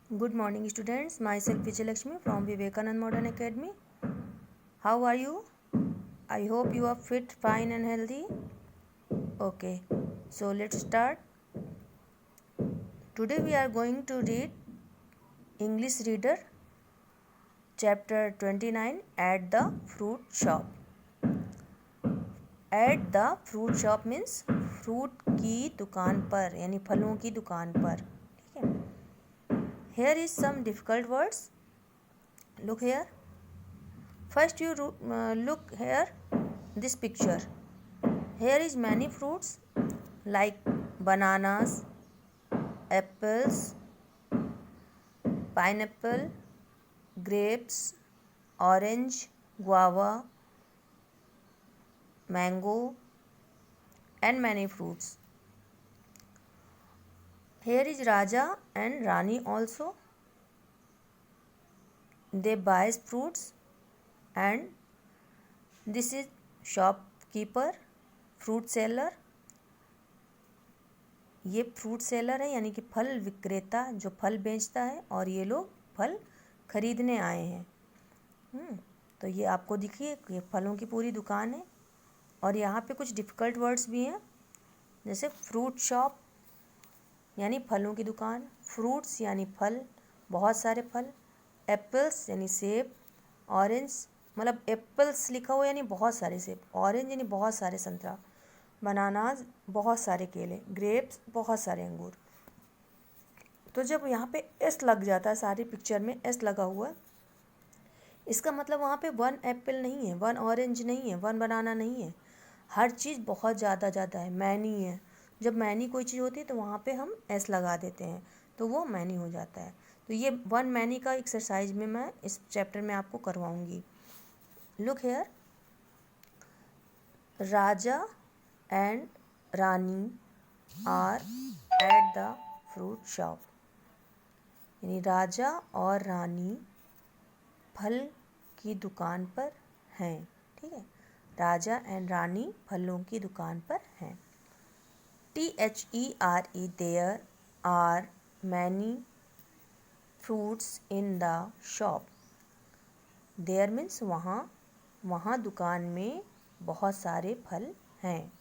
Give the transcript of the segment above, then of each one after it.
Good morning, students. Myself Vijayalakshmi from Vivekanand Modern Academy. How are you? I hope you are fit, fine, and healthy. Okay, so let's start. Today we are going to read English Reader, Chapter 29 At the Fruit Shop. At the fruit shop means fruit की दुकान पर यानी फलों की दुकान पर. ठीक है. Here is some difficult words. Look here. First you look here this picture. Here is many fruits like bananas, apples, pineapple, grapes, orange, guava, mango and many fruits. Here is Raja and Rani also. They buys fruits and this is shopkeeper, fruit seller. ये fruit seller है यानी कि फल विक्रेता जो फल बेचता है और ये लोग फल खरीदने आए हैं. तो ये आपको दिखिए ये फलों की पूरी दुकान है और यहाँ पे कुछ डिफ़िकल्ट वर्ड्स भी हैं जैसे फ्रूट शॉप यानी फलों की दुकान, फ्रूट्स यानी फल, बहुत सारे फल, एप्पल्स यानी सेब, ऑरेंज मतलब एप्पल्स लिखा हुआ यानी बहुत सारे सेब, ऑरेंज यानी बहुत सारे संतरा, बनानाज बहुत सारे केले, ग्रेप्स बहुत सारे अंगूर. तो जब यहाँ पे एस लग जाता है सारी पिक्चर में एस लगा हुआ इसका मतलब वहाँ पे वन एप्पल नहीं है, वन ऑरेंज नहीं है, वन बनाना नहीं है. हर चीज़ बहुत ज़्यादा है, मैनी है. जब मैनी कोई चीज़ होती है तो वहाँ पे हम एस लगा देते हैं तो वो मैनी हो जाता है. तो ये वन मैनी का एक्सरसाइज में मैं इस चैप्टर में आपको करवाऊँगी. Look here. Raja and Rani are at the fruit shop. यानी राजा और रानी फल की दुकान पर हैं. ठीक है. राजा एंड रानी फलों की दुकान पर हैं. THERE there are many fruits in the shop. There means वहाँ दुकान में बहुत सारे फल हैं.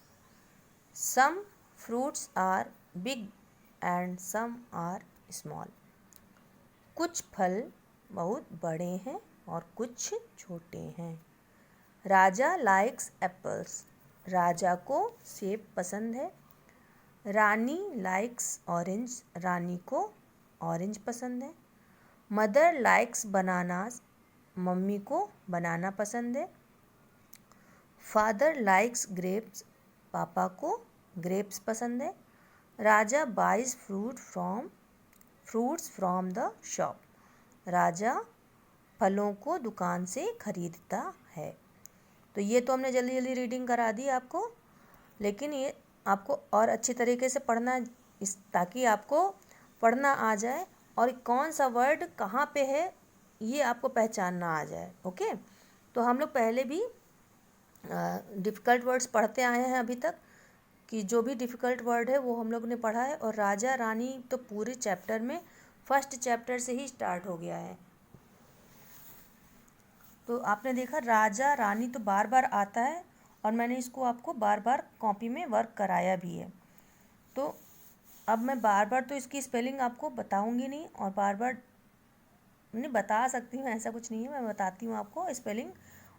Some fruits are big and some are small. कुछ फल बहुत बड़े हैं और कुछ छोटे हैं. राजा likes apples. राजा को सेब पसंद है. रानी likes orange. रानी को ऑरेंज पसंद है. Mother likes bananas. मम्मी को बनाना पसंद है. Father likes grapes. पापा को ग्रेप्स पसंद है. Raja buys fruits from the shop. Raja फलों को दुकान से खरीदता है. तो ये तो हमने जल्दी जल्दी रीडिंग करा दी आपको, लेकिन ये आपको और अच्छे तरीके से पढ़ना ताकि आपको पढ़ना आ जाए और कौन सा वर्ड कहाँ पे है ये आपको पहचानना आ जाए. ओके. तो हम लोग पहले भी डिफ़िकल्ट वर्ड्स पढ़ते आए हैं अभी तक कि जो भी डिफ़िकल्ट वर्ड है वो हम लोग ने पढ़ा है. और राजा रानी तो पूरे चैप्टर में फर्स्ट चैप्टर से ही स्टार्ट हो गया है. तो आपने देखा राजा रानी तो बार बार आता है और मैंने इसको आपको बार बार कॉपी में वर्क कराया भी है. तो अब मैं बार बार तो इसकी स्पेलिंग आपको बताऊंगी नहीं और बार बार नहीं बता सकती हूँ, ऐसा कुछ नहीं है. मैं बताती हूँ आपको स्पेलिंग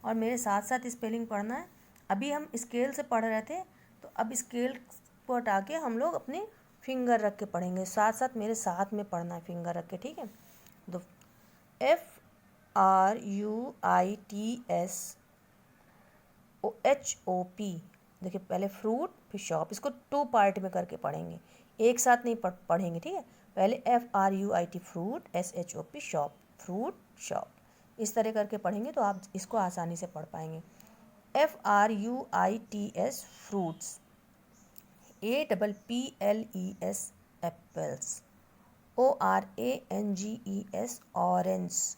और मेरे साथ साथ स्पेलिंग पढ़ना है. अभी हम स्केल से पढ़ रहे थे तो अब स्केल को हटा के हम लोग अपने फिंगर रख के पढ़ेंगे. साथ साथ मेरे साथ में पढ़ना है फिंगर रख के. ठीक है. तो FRUITSHOP. देखिए पहले फ्रूट फिर शॉप. इसको 2 पार्ट में करके पढ़ेंगे, एक साथ नहीं पढ़ेंगे. ठीक है. पहले FRUIT fruit, SHOP shop, fruit shop. इस तरह करके पढ़ेंगे तो आप इसको आसानी से पढ़ पाएंगे. FRUITS fruits. APPLES apples. ORANGES orange.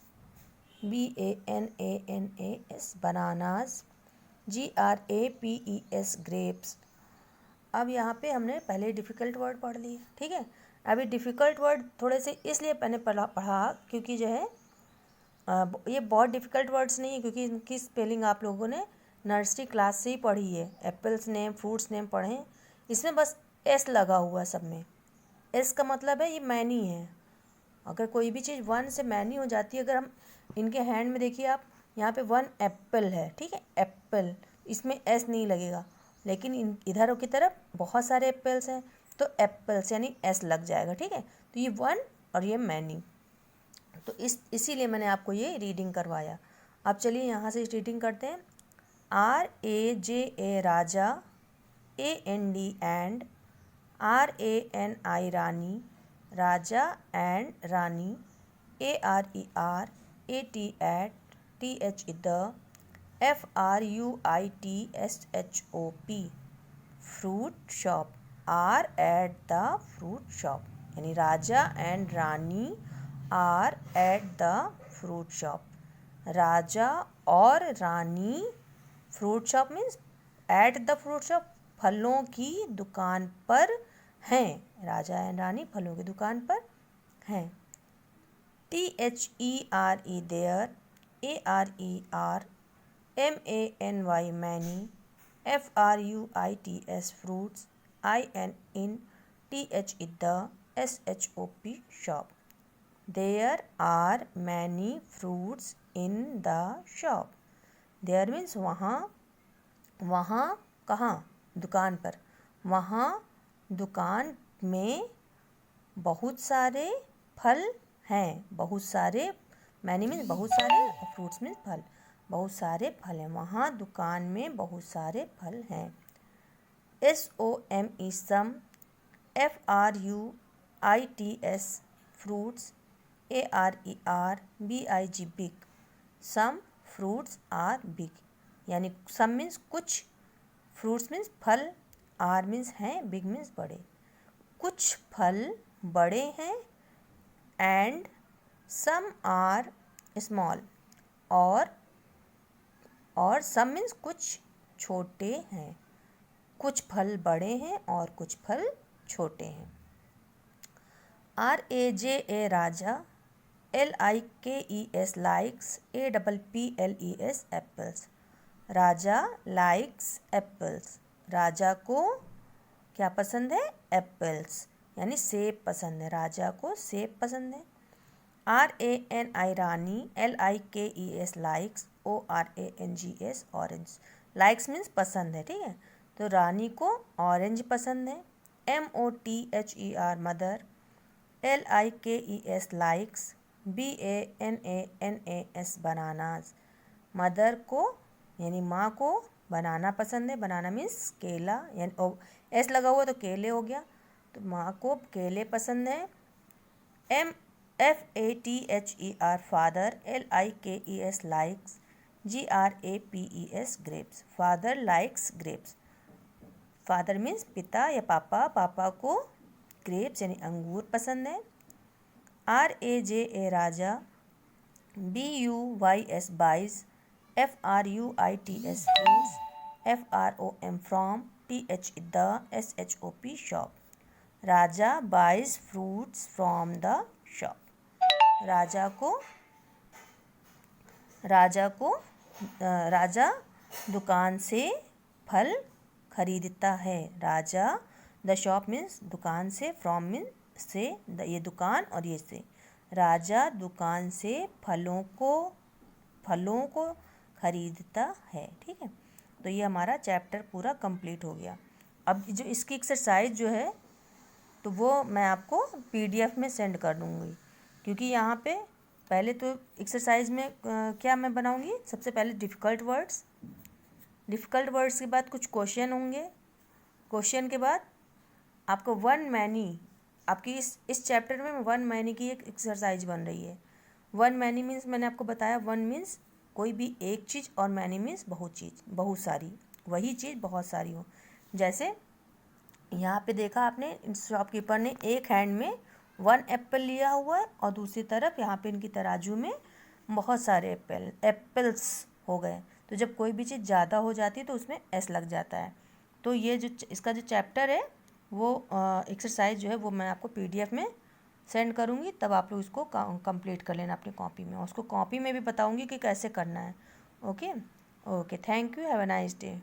BANANAS bananas. GRAPES grapes. अब यहाँ पे हमने पहले डिफ़िकल्ट वर्ड पढ़ लिए. ठीक है. अभी डिफ़िकल्ट वर्ड थोड़े से इसलिए मैंने पढ़ा क्योंकि जो है ये बहुत डिफ़िकल्ट वर्ड्स नहीं है, क्योंकि इनकी स्पेलिंग आप लोगों ने नर्सरी क्लास से ही पढ़ी है। एप्पल्स नेम, फ्रूट्स नेम पढ़े हैं, इसमें बस एस लगा हुआ सब में। एस का मतलब है ये मैनी है। अगर कोई भी चीज़ वन से मैनी हो जाती है, अगर हम इनके हैंड में देखिए आप, यहाँ पे वन एप्पल है, ठीक है, एप्पल, इसमें एस नहीं लगेगा, लेकिन इधर की तरफ बहुत सारे एप्पल्स हैं तो एप्पल्स यानी एस लग जाएगा, ठीक है। तो ये वन और ये मैनी, तो इसीलिए मैंने आपको ये रीडिंग करवाया। अब चलिए यहाँ से रीडिंग करते हैं। RAJA Raja, AND and, RANI Rani, Raja and Rani, ARER AT at, TH the, FRUIT SHOP fruit shop, are at the fruit shop, यानी Raja and Rani are at the fruit shop. Raja और Rani fruit shop means at the fruit shop, फलों की दुकान पर हैं। राजा and रानी फलों की दुकान पर हैं। THERE there, ARER MANY many, FRUITS fruits, IN TH the, SHOP shop. There are many fruits in the shop. There means वहाँ, वहाँ कहाँ, दुकान पर, वहाँ दुकान में बहुत सारे फल हैं। बहुत सारे, मैनी मीन्स बहुत सारे, फ्रूट्स मीन्स फल, बहुत सारे फल हैं, वहाँ दुकान में बहुत सारे फल हैं। SOME some, FRUITS fruits, ARER BIG big, some fruits are big, यानी सम मीन्स कुछ, फ्रूट्स मीन्स फल, आर मीन्स हैं, बिग मीन्स बड़े। कुछ फल बड़े हैं, एंड सम आर स्मॉल, और सम मीन्स कुछ छोटे हैं। कुछ फल बड़े हैं और कुछ फल छोटे हैं। RAJA राजा, LIKES लाइक्स, APPLES एप्पल्स, राजा लाइक्स एप्पल्स, राजा को क्या पसंद है, एप्पल्स, यानी सेब पसंद है, राजा को सेब पसंद है। RANI रानी, LIKES likes, ORANGS orange, likes means पसंद है, ठीक है, तो रानी को ऑरेंज पसंद है। MOTHER mother, LIKES likes, BANANAS bananas, mother को यानी माँ को बनाना पसंद है। बनाना मीन्स केला, यानी एस लगा हुआ तो केले हो गया, तो माँ को केले पसंद है। FATHER father, LIKES likes, GRAPES grapes, father likes grapes, father means पिता या पापा, पापा को ग्रेप्स यानी अंगूर पसंद है। RAJA Raja, BUYS buys, FRUITS fruits, FROM from, TH the, SHOP shop, Raja buys fruits from the shop, Raja दुकान से फल खरीदता है। राजा, द शॉप मीन्स दुकान से, फ्रॉम मीन्स से, ये दुकान और ये से, राजा दुकान से फलों को खरीदता है, ठीक है। तो ये हमारा चैप्टर पूरा कंप्लीट हो गया। अब जो इसकी एक्सरसाइज जो है तो वो मैं आपको PDF में सेंड कर दूँगी, क्योंकि यहाँ पे पहले तो एक्सरसाइज में क्या मैं बनाऊँगी, सबसे पहले डिफ़िकल्ट वर्ड्स के बाद कुछ क्वेश्चन होंगे। क्वेश्चन के बाद आपको वन मैनी, आपकी इस चैप्टर में वन मैनी की एक एक्सरसाइज बन रही है। वन मैनी मीन्स मैंने आपको बताया, वन मीन्स कोई भी एक चीज़, और मैनी मीन्स बहुत चीज़, बहुत सारी, वही चीज़ बहुत सारी हो। जैसे यहाँ पे देखा आपने, शॉपकीपर ने एक हैंड में वन एप्पल लिया हुआ है और दूसरी तरफ यहाँ पे इनकी तराजू में बहुत सारे एप्पल्स हो गए। तो जब कोई भी चीज़ ज़्यादा हो जाती है तो उसमें एस लग जाता है। तो ये जो इसका जो चैप्टर है वो एक्सरसाइज जो है वो मैं आपको PDF में सेंड करूँगी, तब आप लोग इसको कंप्लीट कर लेना अपनी कॉपी में, और उसको कॉपी में भी बताऊँगी कि कैसे करना है। Okay okay, thank you, have a nice day.